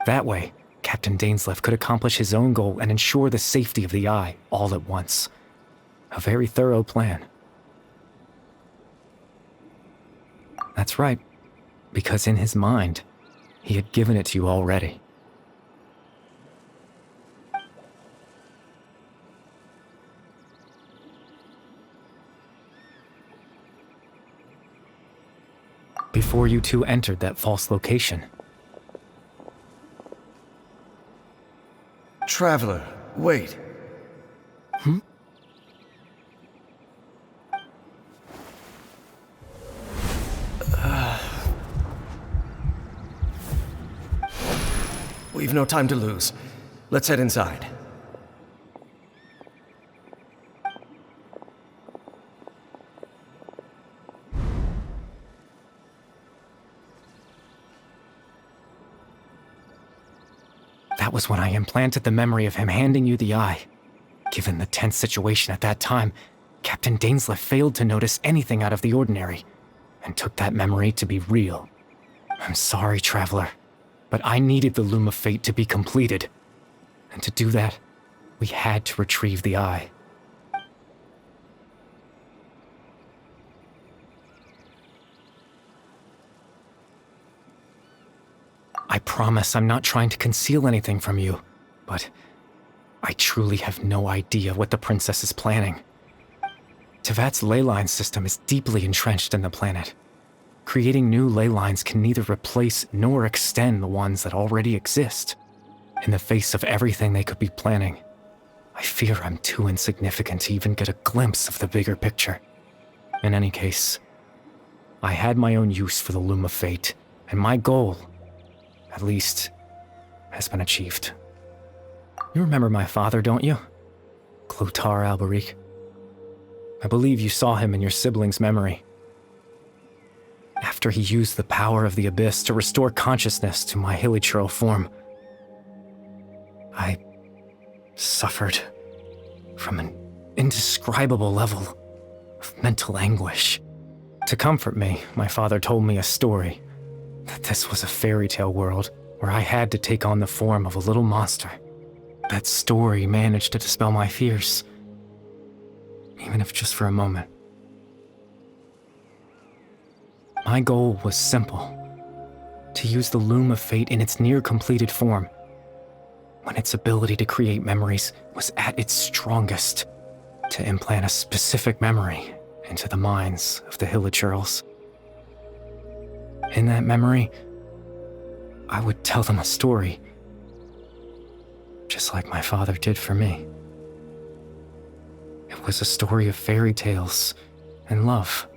That way, Captain Dainsleif could accomplish his own goal and ensure the safety of the eye all at once. A very thorough plan. That's right, because in his mind, he had given it to you already. Before you two entered that false location. Traveler, wait. We've no time to lose. Let's head inside. That was when I implanted the memory of him handing you the eye. Given the tense situation at that time, Captain Dainsleif failed to notice anything out of the ordinary, and took that memory to be real. I'm sorry, Traveler, but I needed the Loom of Fate to be completed. And to do that, we had to retrieve the eye. I promise I'm not trying to conceal anything from you, but I truly have no idea what the princess is planning. Tevat's ley line system is deeply entrenched in the planet. Creating new ley lines can neither replace nor extend the ones that already exist. In the face of everything they could be planning, I fear I'm too insignificant to even get a glimpse of the bigger picture. In any case, I had my own use for the Loom of Fate, and my goal, at least, has been achieved. You remember my father, don't you? Clotar Alberic. I believe you saw him in your sibling's memory. After he used the power of the Abyss to restore consciousness to my hilichurl form, I suffered from an indescribable level of mental anguish. To comfort me, my father told me a story, that this was a fairy tale world where I had to take on the form of a little monster. That story managed to dispel my fears, even if just for a moment. My goal was simple: to use the Loom of Fate in its near-completed form, when its ability to create memories was at its strongest, to implant a specific memory into the minds of the hilichurls. In that memory, I would tell them a story, just like my father did for me. It was a story of fairy tales and love.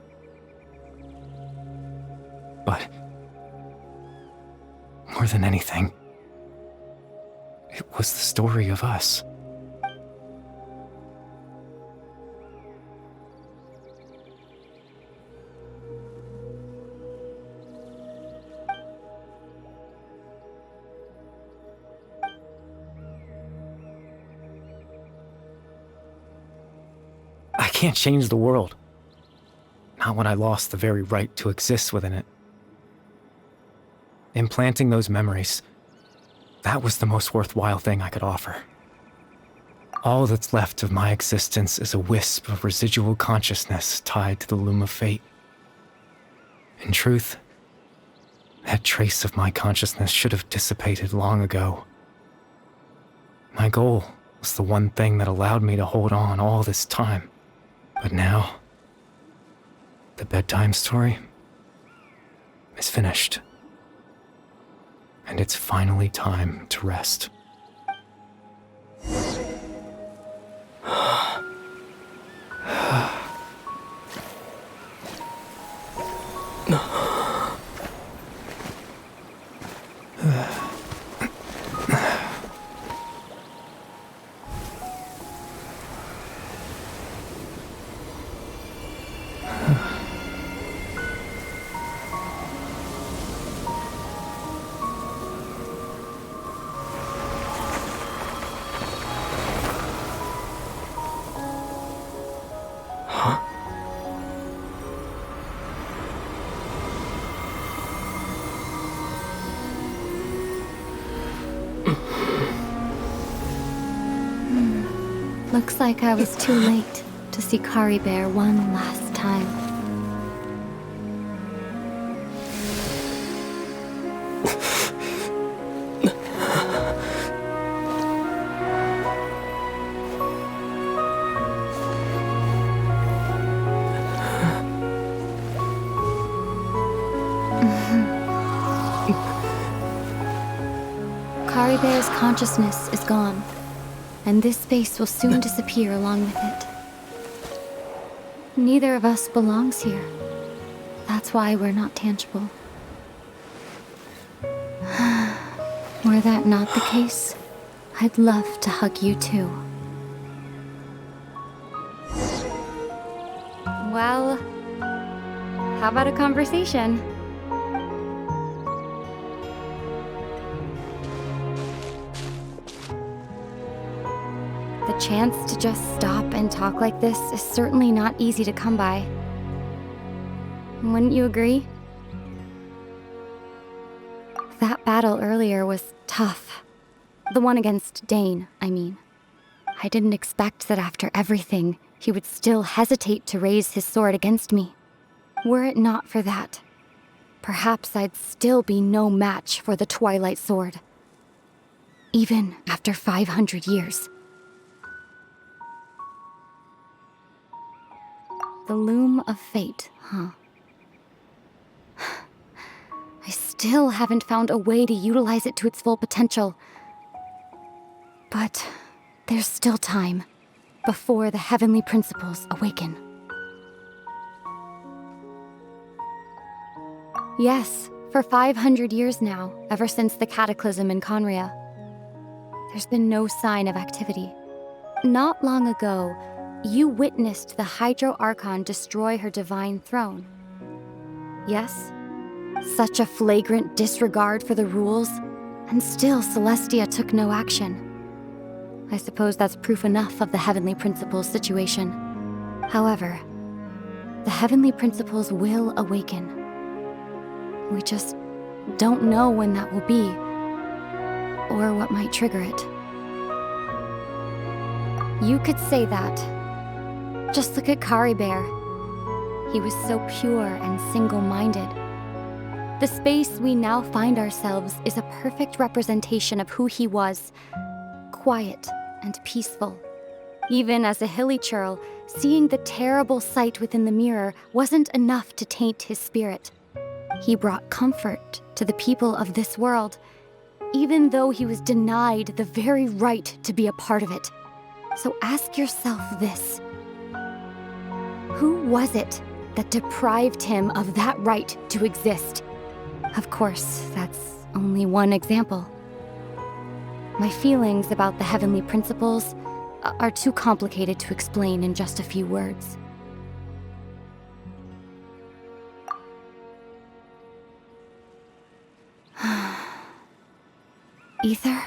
But more than anything, it was the story of us. I can't change the world. Not when I lost the very right to exist within it. Implanting those memories, that was the most worthwhile thing I could offer. All that's left of my existence is a wisp of residual consciousness tied to the Loom of Fate. In truth, that trace of my consciousness should have dissipated long ago. My goal was the one thing that allowed me to hold on all this time. But now, the bedtime story is finished. and it's finally time to rest. Looks like I was too late to see Kari Bear one last time. Kari Bear's consciousness is gone, and this space will soon disappear along with it. Neither of us belongs here. That's why we're not tangible. Were that not the case, I'd love to hug you too. Well, how about a conversation? The chance to just stop and talk like this is certainly not easy to come by. Wouldn't you agree? That battle earlier was tough. The one against Dane, I mean. I didn't expect that after everything, he would still hesitate to raise his sword against me. Were it not for that, perhaps I'd still be no match for the Twilight Sword. Even after 500 years. The loom of fate, huh? I still haven't found a way to utilize it to its full potential. But there's still time before the heavenly principles awaken. Yes, for 500 years now, ever since the cataclysm in Conria, there's been no sign of activity. Not long ago, you witnessed the Hydro Archon destroy her divine throne. Yes? Such a flagrant disregard for the rules, and still Celestia took no action. I suppose that's proof enough of the Heavenly Principles situation. However, the Heavenly Principles will awaken. We just don't know when that will be, or what might trigger it. You could say that. Just look at Kari Bear. He was so pure and single-minded. The space we now find ourselves is a perfect representation of who he was. Quiet and peaceful. Even as a hilly churl, seeing the terrible sight within the mirror wasn't enough to taint his spirit. He brought comfort to the people of this world, even though he was denied the very right to be a part of it. So ask yourself this. Who was it that deprived him of that right to exist? Of course, that's only one example. My feelings about the Heavenly Principles are too complicated to explain in just a few words. Ether?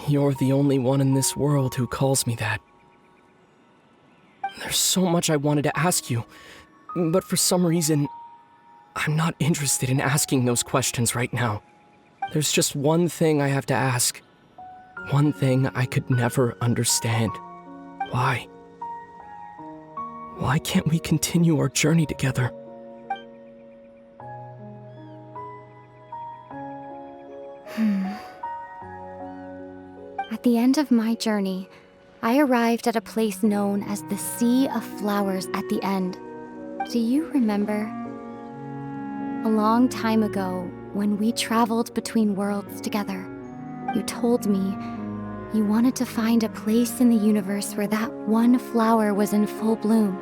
You're the only one in this world who calls me that. There's so much I wanted to ask you, but for some reason, I'm not interested in asking those questions right now. There's just one thing I have to ask. One thing I could never understand. Why? Why can't we continue our journey together? At the end of my journey, I arrived at a place known as the Sea of Flowers at the end. Do you remember? A long time ago, when we traveled between worlds together, you told me you wanted to find a place in the universe where that one flower was in full bloom.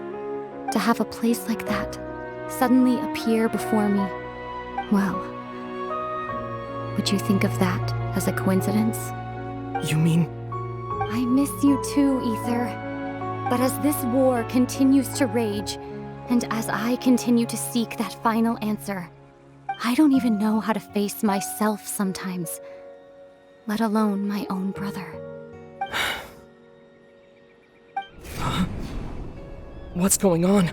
To have a place like that suddenly appear before me, well, would you think of that as a coincidence? You mean... I miss you too, Ether. But as this war continues to rage, and as I continue to seek that final answer, I don't even know how to face myself sometimes, let alone my own brother. Huh? What's going on?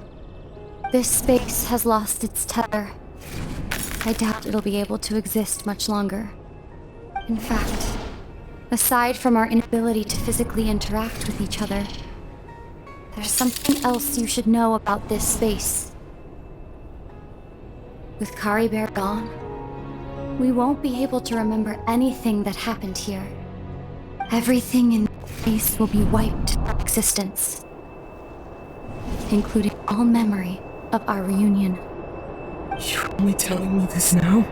This space has lost its tether. I doubt it'll be able to exist much longer. In fact, aside from our inability to physically interact with each other, there's something else you should know about this space. With Caribert gone, we won't be able to remember anything that happened here. Everything in space will be wiped from existence, including all memory of our reunion. You're only telling me this now?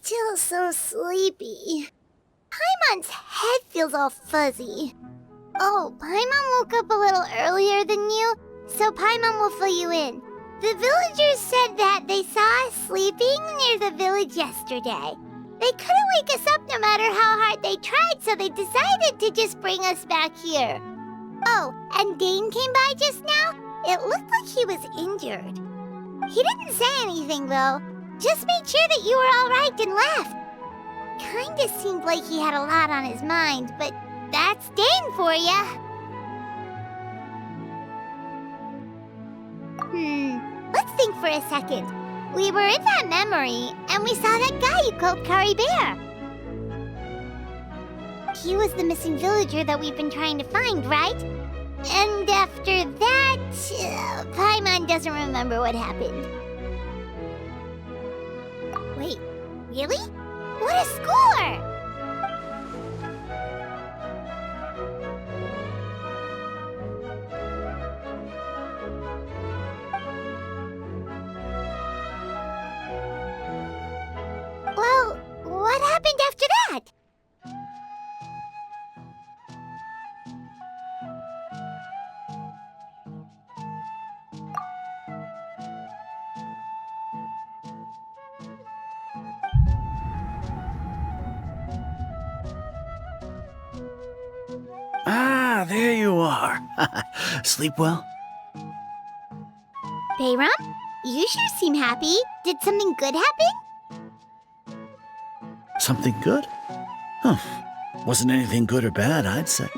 Still so sleepy. Paimon's head feels all fuzzy. Oh, Paimon woke up a little earlier than you, so Paimon will fill you in. The villagers said that they saw us sleeping near the village yesterday. They couldn't wake us up no matter how hard they tried, so they decided to just bring us back here. Oh, and Dane came by just now. It looked like he was injured. He didn't say anything, though. Just made sure that you were all right and left. Kinda seemed like he had a lot on his mind, but that's Dane for ya. Let's think for a second. We were in that memory, and we saw that guy you called Caribert. He was the missing villager that we've been trying to find, right? And after that, Paimon doesn't remember what happened. Wait, really? What a score! Well, what happened after that? Ah, there you are. Sleep well? Bayram, you sure seem happy. Did something good happen? Something good? Huh. Wasn't anything good or bad, I'd say.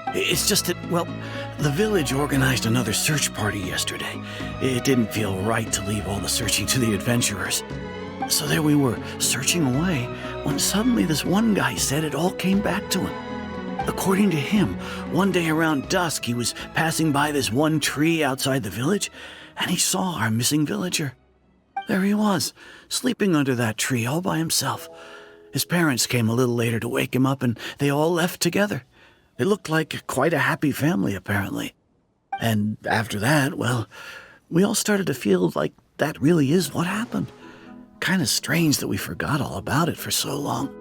It's just that, well, the village organized another search party yesterday. It didn't feel right to leave all the searching to the adventurers. So there we were, searching away, when suddenly this one guy said it all came back to him. According to him, one day around dusk, he was passing by this one tree outside the village, and he saw our missing villager. There he was, sleeping under that tree all by himself. His parents came a little later to wake him up, and they all left together. It looked like quite a happy family, apparently. And after that, well, we all started to feel like that really is what happened. Kind of strange that we forgot all about it for so long.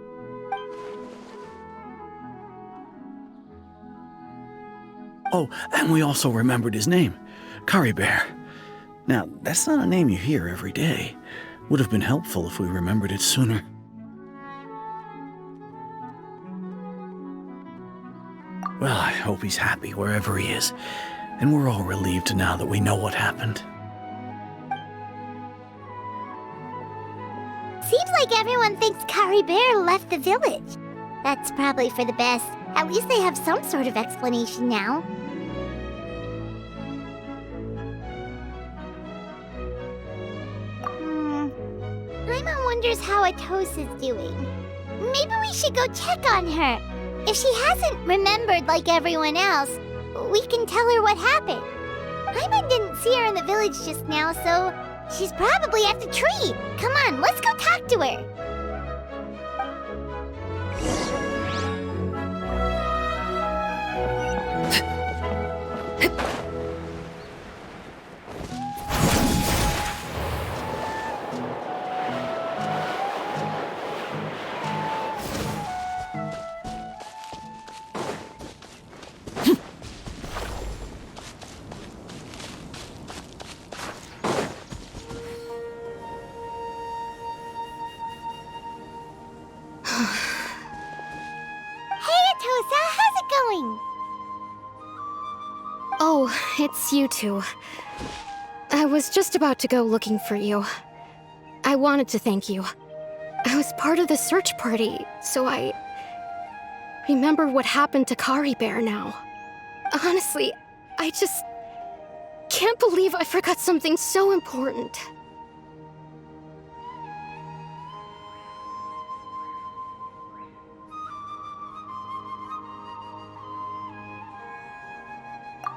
Oh, and we also remembered his name, Caribert. Now, that's not a name you hear every day. Would have been helpful if we remembered it sooner. Well, I hope he's happy wherever he is, and we're all relieved now that we know what happened. Seems like everyone thinks Caribert left the village. That's probably for the best. At least they have some sort of explanation now. Paimon wonders how Atosa's doing. Maybe we should go check on her. If she hasn't remembered like everyone else, we can tell her what happened. Paimon didn't see her in the village just now, so she's probably at the tree. Come on, let's go talk to her. Oh, it's you two. I was just about to go looking for you. I wanted to thank you. I was part of the search party, so I remember what happened to Kari Bear now. Honestly, I just can't believe I forgot something so important.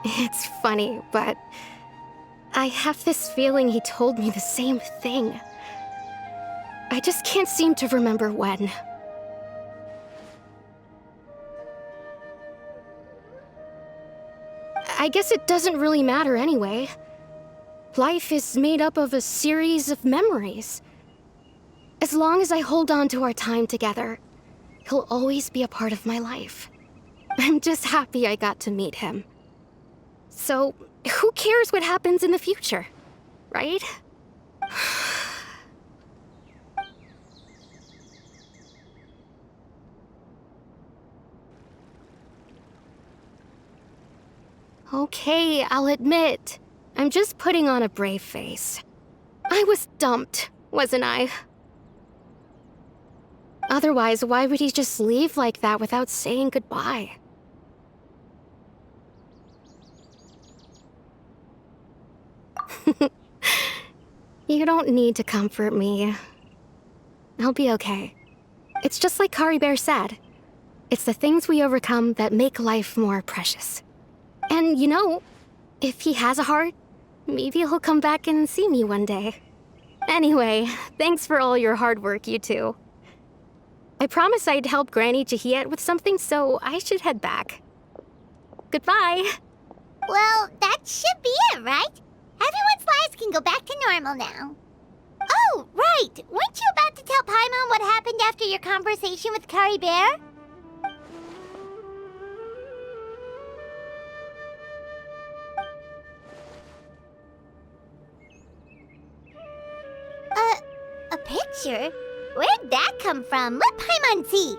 It's funny, but I have this feeling he told me the same thing. I just can't seem to remember when. I guess it doesn't really matter anyway. Life is made up of a series of memories. As long as I hold on to our time together, he'll always be a part of my life. I'm just happy I got to meet him. So, who cares what happens in the future, right? Okay, I'll admit, I'm just putting on a brave face. I was dumped, wasn't I? Otherwise, why would he just leave like that without saying goodbye? You don't need to comfort me. I'll be okay. It's just like Kari Bear said. It's the things we overcome that make life more precious. And you know, if he has a heart, maybe he'll come back and see me one day. Anyway, thanks for all your hard work, you two. I promised I'd help Granny Jahiet with something, so I should head back. Goodbye. Well, that should be it, right? Everyone's lives can go back to normal now. Oh, right! Weren't you about to tell Paimon what happened after your conversation with Kari Bear? A picture? Where'd that come from? Let Paimon see.